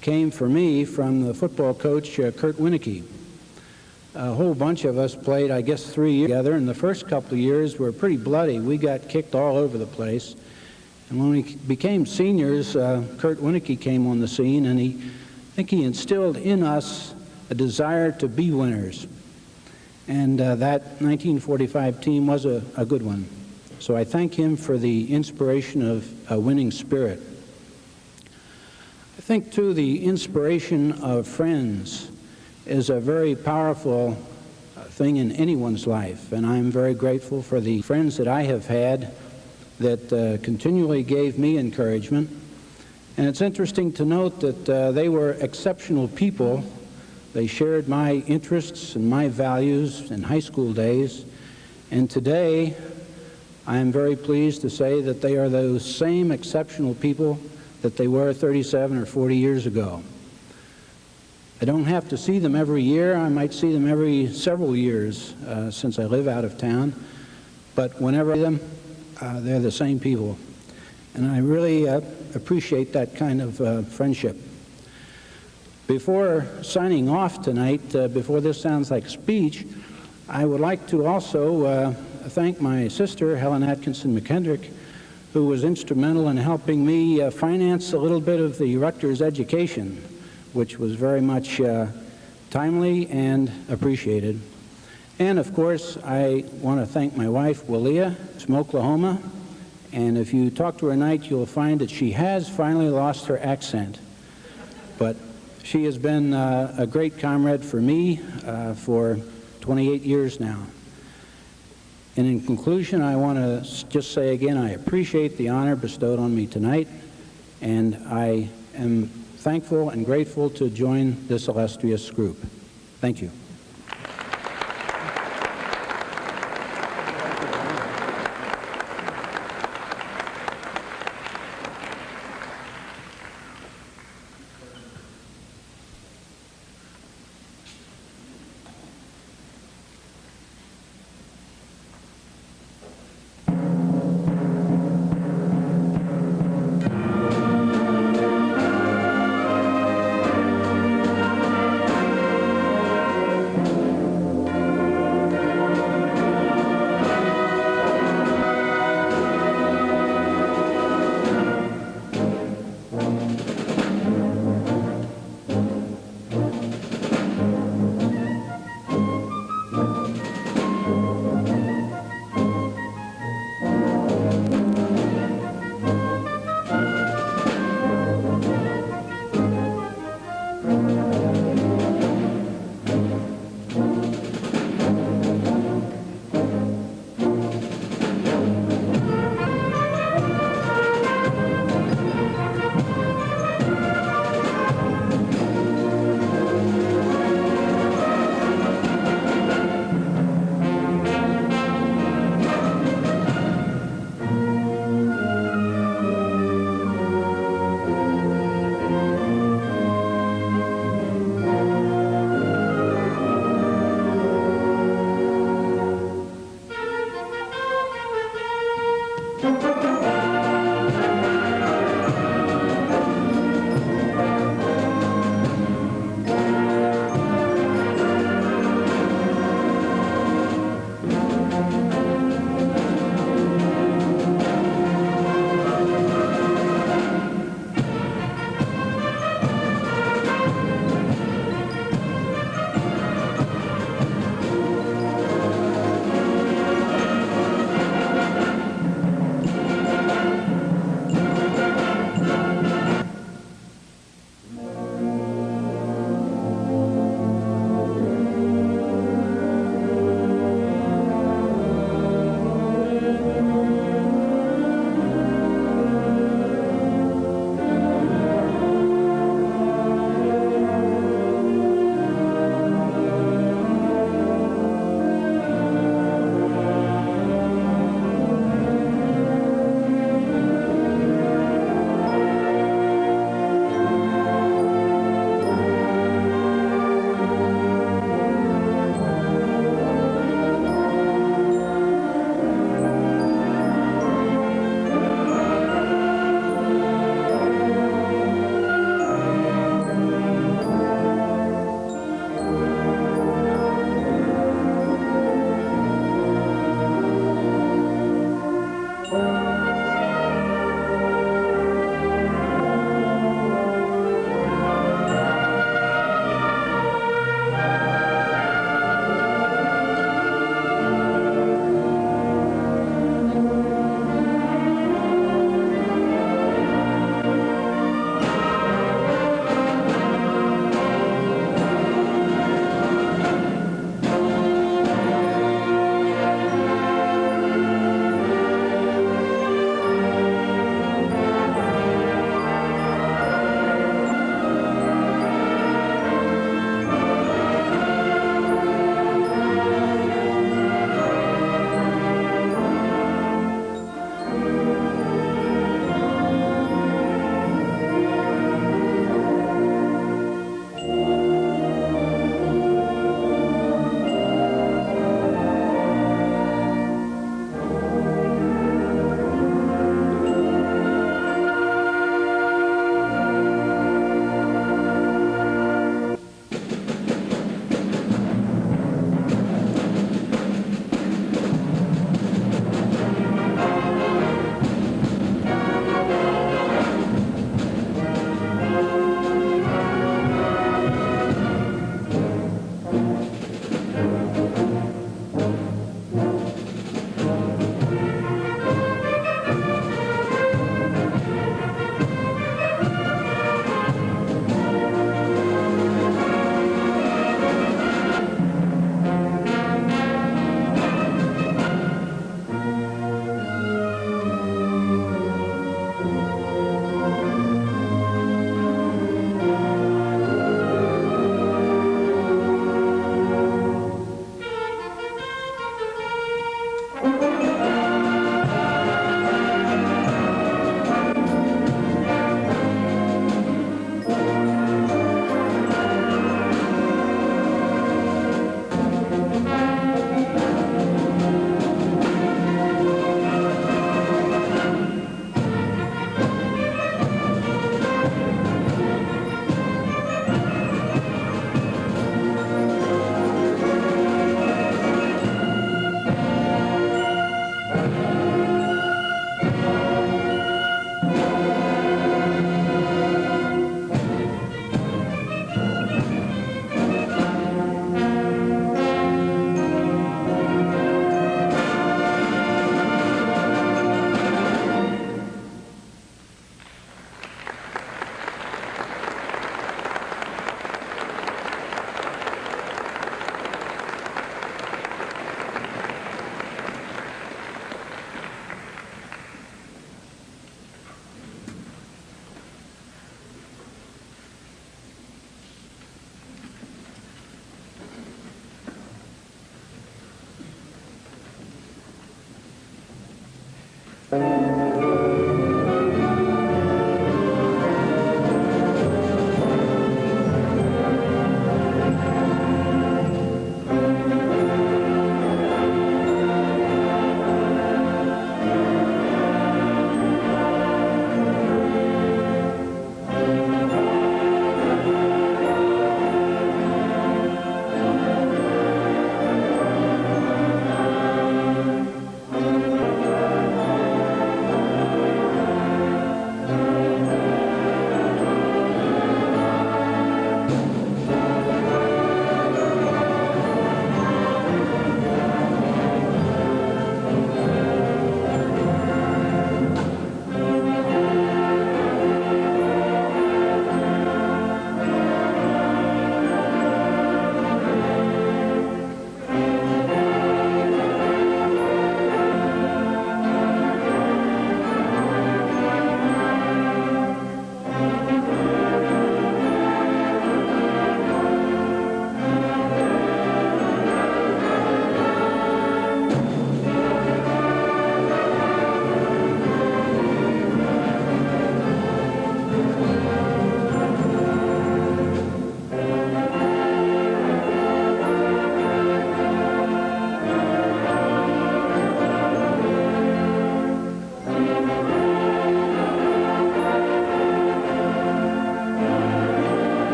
came for me from the football coach, Kurt Winnicke. A whole bunch of us played, I guess, 3 years together, and the first couple of years were pretty bloody. We got kicked all over the place. And when we became seniors, Kurt Winnicke came on the scene, and I think he instilled in us a desire to be winners. And that 1945 team was a good one. So I thank him for the inspiration of a winning spirit. I think, too, the inspiration of friends is a very powerful thing in anyone's life, and I'm very grateful for the friends that I have had that continually gave me encouragement. And it's interesting to note that they were exceptional people. They shared my interests and my values in high school days, and today I am very pleased to say that they are those same exceptional people that they were 37 or 40 years ago. I don't have to see them every year. I might see them every several years since I live out of town. But whenever I see them, they're the same people. And I really appreciate that kind of friendship. Before signing off tonight, before this sounds like speech, I would like to also thank my sister, Helen Atkinson McKendrick, who was instrumental in helping me finance a little bit of the Rutgers education, which was very much timely and appreciated. And of course, I want to thank my wife, Walia, from Oklahoma. And if you talk to her tonight, you'll find that she has finally lost her accent. But she has been a great comrade for me for 28 years now. And in conclusion, I want to just say again, I appreciate the honor bestowed on me tonight, and I am thankful and grateful to join this illustrious group. Thank you.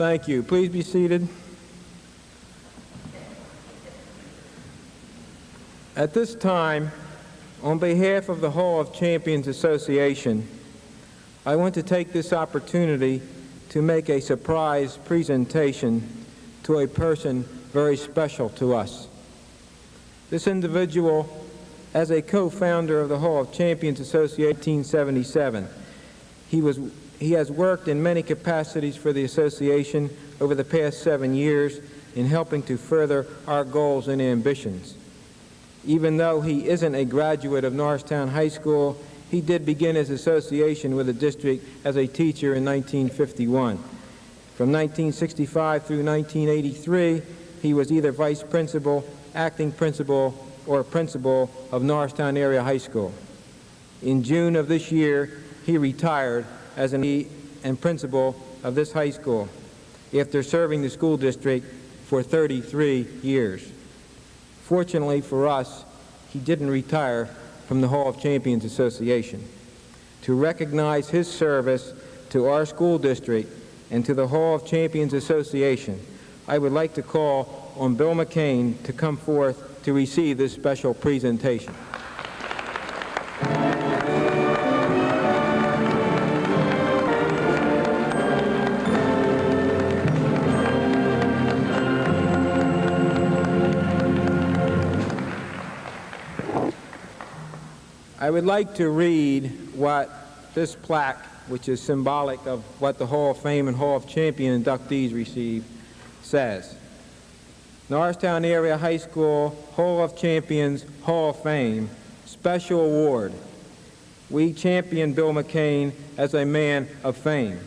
Thank you. Please be seated. At this time, on behalf of the Hall of Champions Association, I want to take this opportunity to make a surprise presentation to a person very special to us. This individual, as a co-founder of the Hall of Champions Association in 1877, he has worked in many capacities for the association over the past 7 years in helping to further our goals and ambitions. Even though he isn't a graduate of Norristown High School, he did begin his association with the district as a teacher in 1951. From 1965 through 1983, he was either vice principal, acting principal, or principal of Norristown Area High School. In June of this year, he retired as an and principal of this high school after serving the school district for 33 years. Fortunately for us, he didn't retire from the Hall of Champions Association. To recognize his service to our school district and to the Hall of Champions Association, I would like to call on Bill McCain to come forth to receive this special presentation. I would like to read what this plaque, which is symbolic of what the Hall of Fame and Hall of Champion inductees receive, says. Norristown Area High School Hall of Champions Hall of Fame Special Award. We champion Bill McCain as a man of fame.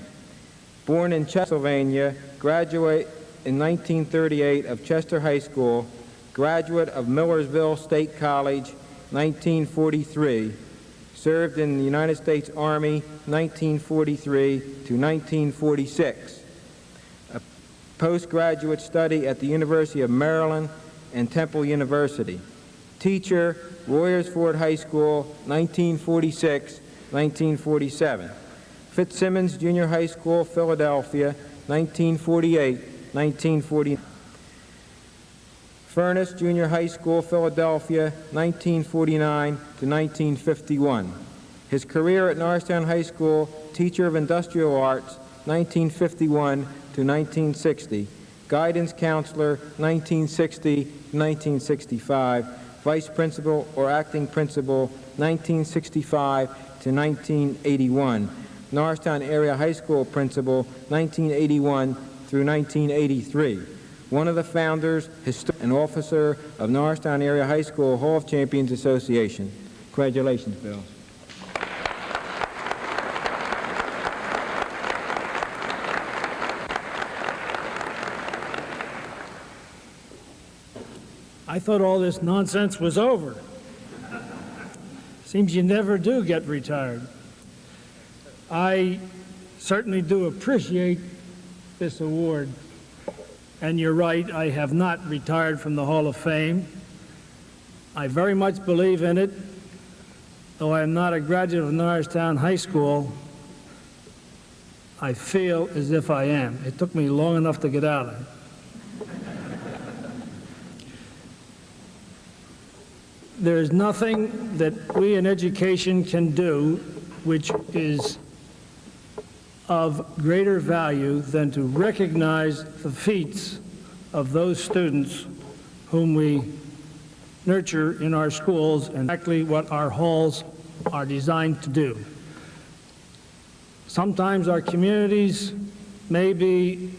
Born in Pennsylvania, graduate in 1938 of Chester High School, graduate of Millersville State College, 1943, served in the United States Army 1943 to 1946. A postgraduate study at the University of Maryland and Temple University. Teacher, Royersford High School, 1946-1947. Fitzsimmons Junior High School, Philadelphia, 1948-1949. Furnace Junior High School, Philadelphia, 1949 to 1951. His career at Norristown High School, teacher of industrial arts, 1951 to 1960. Guidance counselor, 1960 to 1965. Vice principal or acting principal, 1965 to 1981. Norristown Area High School principal, 1981 through 1983. One of the founders, and officer of Norristown Area High School Hall of Champions Association. Congratulations, Bill. I thought all this nonsense was over. Seems you never do get retired. I certainly do appreciate this award. And you're right, I have not retired from the Hall of Fame. I very much believe in it. Though I am not a graduate of Norristown High School, I feel as if I am. It took me long enough to get out of it. There is nothing that we in education can do which is of greater value than to recognize the feats of those students whom we nurture in our schools and exactly what our halls are designed to do. Sometimes our communities may be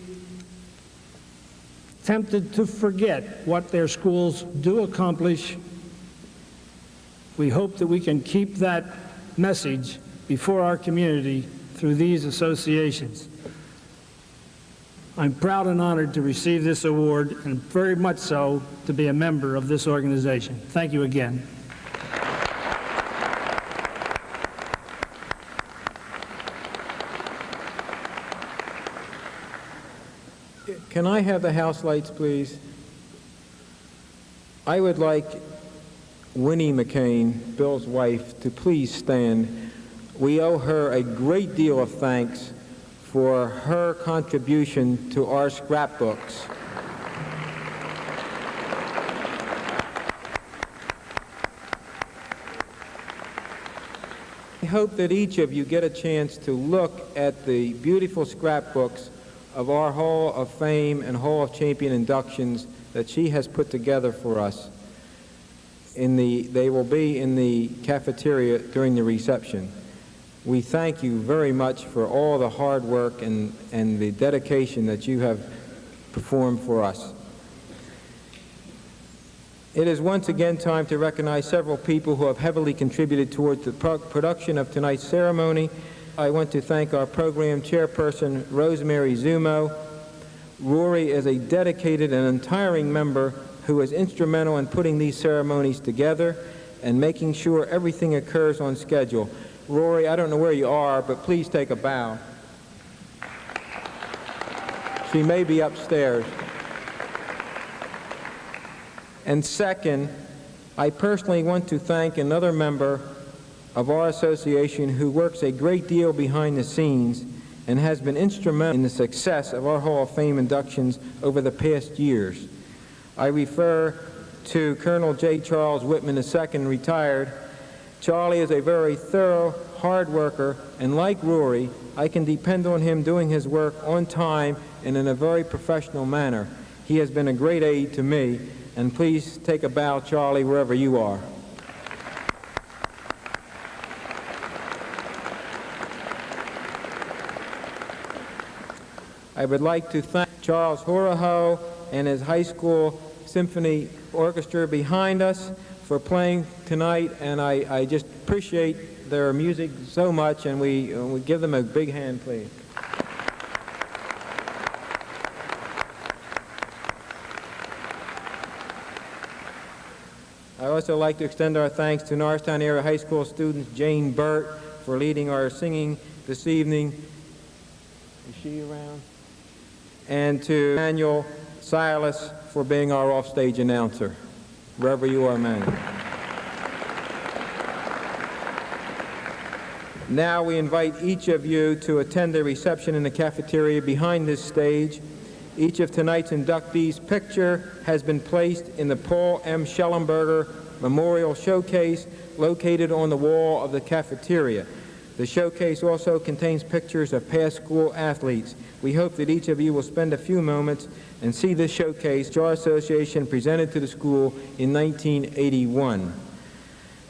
tempted to forget what their schools do accomplish. We hope that we can keep that message before our community through these associations. I'm proud and honored to receive this award, and very much so to be a member of this organization. Thank you again. Can I have the house lights, please? I would like Winnie McCain, Bill's wife, to please stand. We owe her a great deal of thanks for her contribution to our scrapbooks. I hope that each of you get a chance to look at the beautiful scrapbooks of our Hall of Fame and Hall of Champion inductions that she has put together for us. They will be in the cafeteria during the reception. We thank you very much for all the hard work and the dedication that you have performed for us. It is once again time to recognize several people who have heavily contributed towards the production of tonight's ceremony. I want to thank our program chairperson, Rosemary Zumo. Rory is a dedicated and untiring member who is instrumental in putting these ceremonies together and making sure everything occurs on schedule. Rory, I don't know where you are, but please take a bow. She may be upstairs. And second, I personally want to thank another member of our association who works a great deal behind the scenes and has been instrumental in the success of our Hall of Fame inductions over the past years. I refer to Colonel J. Charles Whitman II, retired. Charlie is a very thorough, hard worker, and like Rory, I can depend on him doing his work on time and in a very professional manner. He has been a great aid to me, and please take a bow, Charlie, wherever you are. I would like to thank Charles Horaho and his high school symphony orchestra behind us for playing tonight, and I just appreciate their music so much, and we give them a big hand, please. I also like to extend our thanks to Norristown Area High School students Jane Burt for leading our singing this evening. Is she around? And to Manuel Silas for being our offstage announcer, wherever you are, Manuel. Now we invite each of you to attend the reception in the cafeteria behind this stage. Each of tonight's inductees' picture has been placed in the Paul M. Schellenberger Memorial Showcase located on the wall of the cafeteria. The showcase also contains pictures of past school athletes. We hope that each of you will spend a few moments and see this showcase which our association presented to the school in 1981.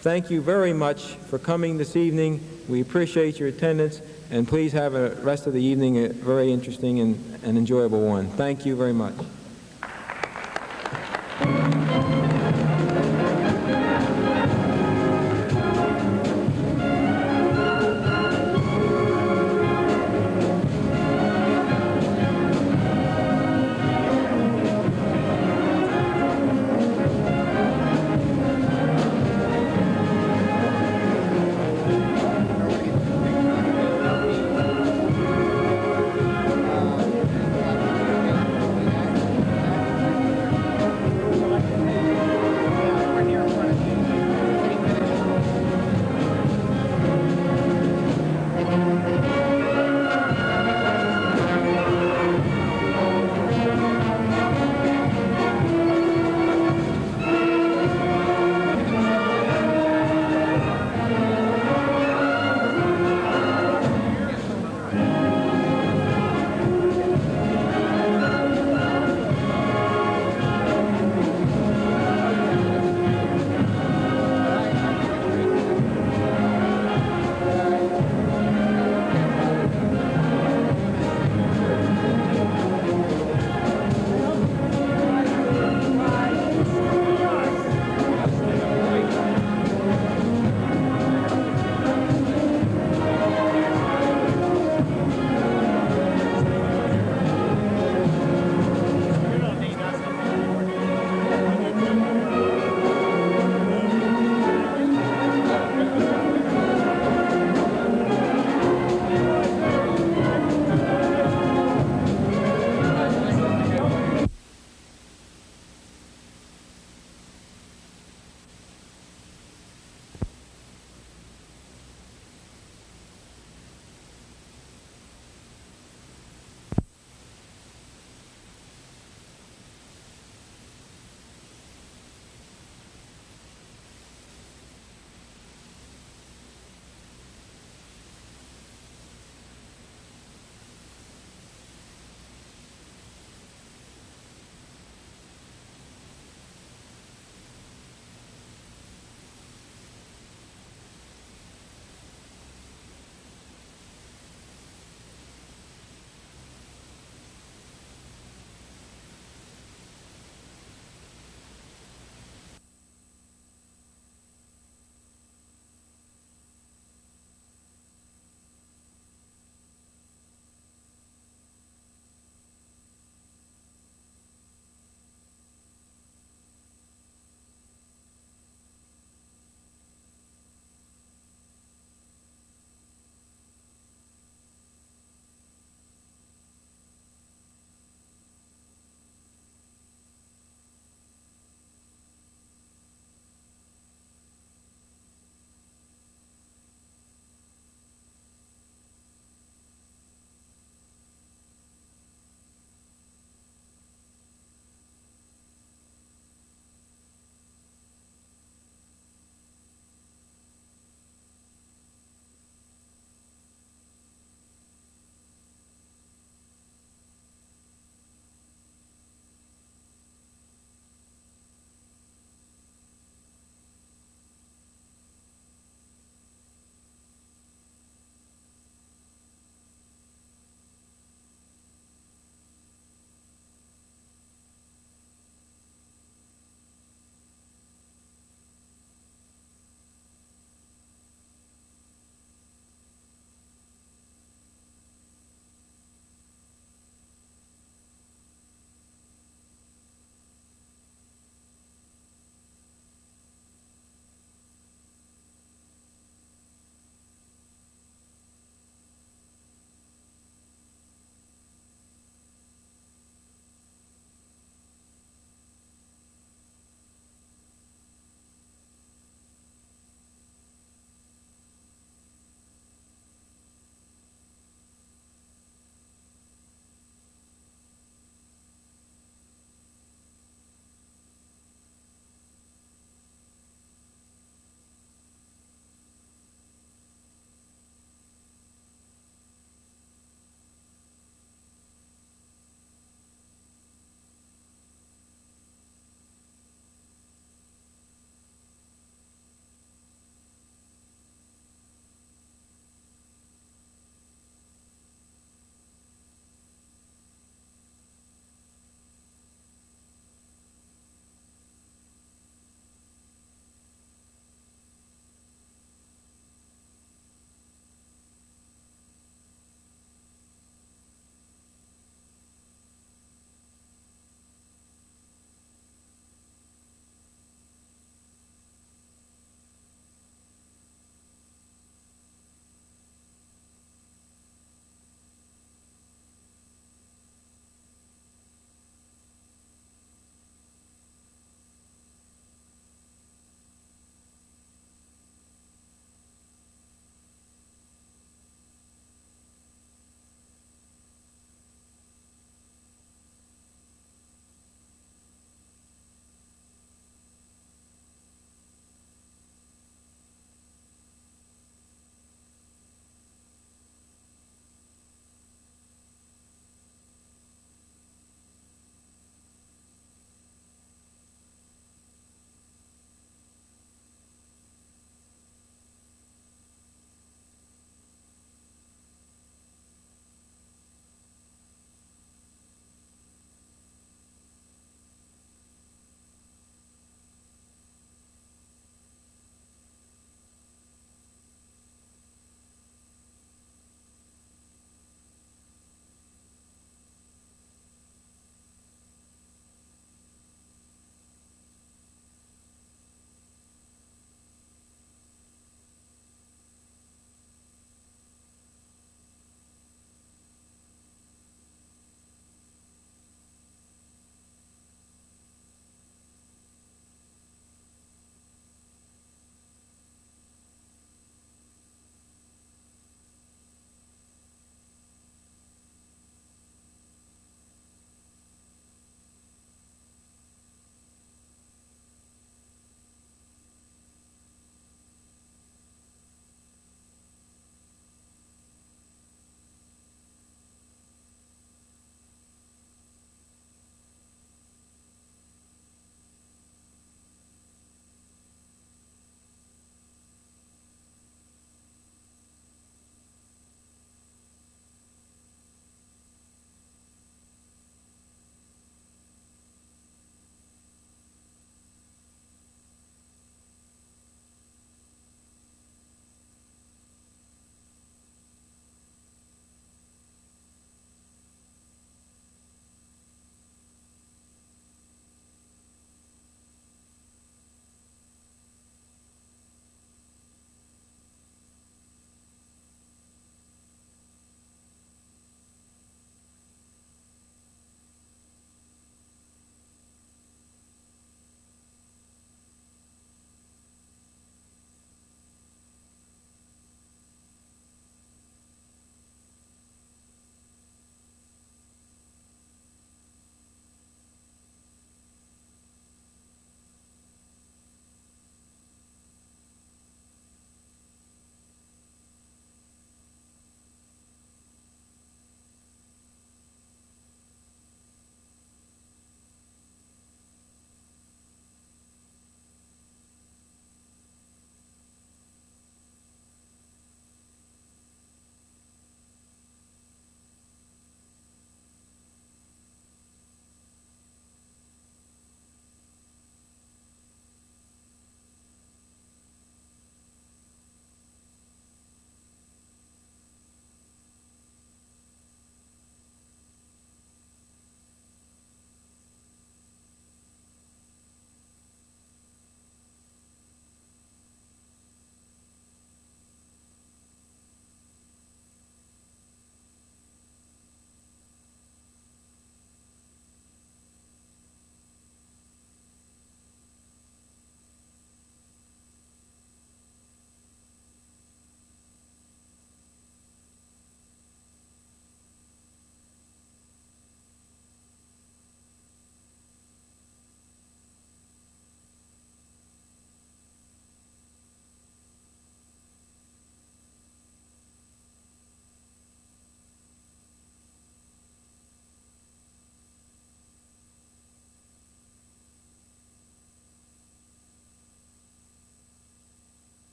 Thank you very much for coming this evening. We appreciate your attendance, and please have the rest of the evening a very interesting and enjoyable one. Thank you very much.